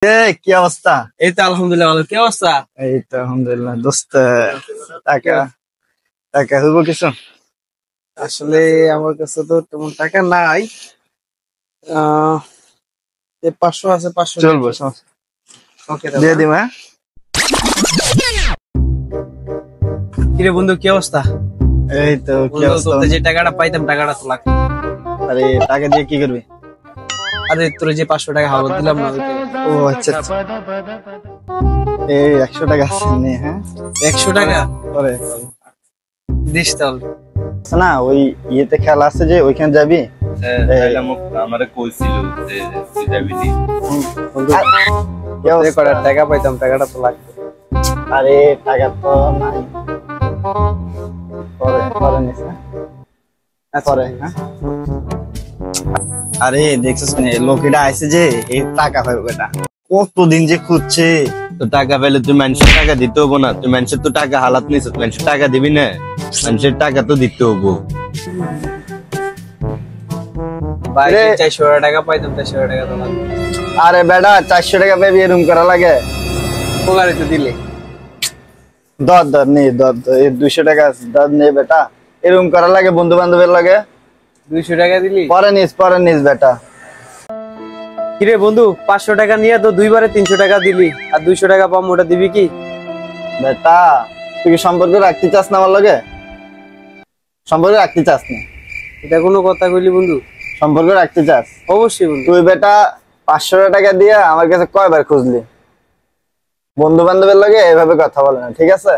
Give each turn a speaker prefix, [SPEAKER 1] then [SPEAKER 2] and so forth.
[SPEAKER 1] কি অবস্থা?
[SPEAKER 2] এই তো আলহামদুলিল্লাহ ভালো। কি অবস্থা?
[SPEAKER 1] এই তো আলহামদুলিল্লাহ। দোস্ত টাকা টাকা হইব কিছু?
[SPEAKER 2] আসলে আমার কাছে তো তেমন টাকা নাই। আহ 500 আছে, 500
[SPEAKER 1] চলবো,
[SPEAKER 2] ওকে
[SPEAKER 1] দিয়ে দিব। হ্যাঁ,
[SPEAKER 2] কিরে বন্ধু কি অবস্থা?
[SPEAKER 1] এই তো কি
[SPEAKER 2] বন্ধু
[SPEAKER 1] অবস্থা?
[SPEAKER 2] তোর যে টাকাটা পাইতাম টাকাটা তো লাগতো।
[SPEAKER 1] আরে টাকা দিয়ে কি করবি?
[SPEAKER 2] আরে তোর যে 500 টাকা হাওয়া দিলাম না ওইটা।
[SPEAKER 1] ও আচ্ছা আচ্ছা। এই 100 টাকা আছে নে। হ্যাঁ,
[SPEAKER 2] 100 টাকা
[SPEAKER 1] পরে
[SPEAKER 2] দিস তাহলে।
[SPEAKER 1] না, ওই ইয়েতে খেলা আছে যে ওইখানে যাবি।
[SPEAKER 3] আমারে কইছিল যে তুই যাবি নি।
[SPEAKER 1] কি অবস্থা?
[SPEAKER 2] টাকা পাইতাম টাকাটা তো লাগতো।
[SPEAKER 1] আরে টাকা তো নাই, পরে পরে নিস। পরে হ্যাঁ। আরে দেখছিস না লোকেরা আইছে যে এই টাকা পাইবে বেটা, কতদিন যে খুঁজছে।
[SPEAKER 3] তো টাকা পেলে তুই মানুষের টাকা দিতে হবো না? তুই মানুষের তো টাকা হালাত নিস, মানুষের টাকা দিবি না? মানুষের টাকা তো দিতে হবো।
[SPEAKER 2] ভাই 400 টাকা পাইতাম, 400 টাকা তো লাগতো।
[SPEAKER 1] আরে বেটা 400 টাকা পেবি এরকম করা লাগে?
[SPEAKER 2] পোকারে তো দিলে
[SPEAKER 1] দর দর নেই, দর এই 200 টাকা দর নেই বেটা, এরকম করা লাগে বন্ধু বান্ধবের লাগে?
[SPEAKER 2] 200 টাকা দিলি।
[SPEAKER 1] পরে নিস বেটা।
[SPEAKER 2] কিরে বন্ধু 500 টাকা নিয়ে তো দুইবারে 300 টাকা দিলি, আর 200 টাকা পাম ওটা দিবি কি?
[SPEAKER 1] বেটা তুই কি সম্পর্ক রাখতে চাস না আমার লগে? সম্পর্ক রাখতে চাস না?
[SPEAKER 2] এটা কোনো কথা কইলি বন্ধু?
[SPEAKER 1] সম্পর্ক রাখতে চাস?
[SPEAKER 2] অবশ্যই বন্ধু।
[SPEAKER 1] তুই বেটা 500 টাকা দিয়ে আমার কাছে কয়বার খুঁজলি? বন্ধু বান্ধবের লগে এভাবে কথা বলে না, ঠিক আছে?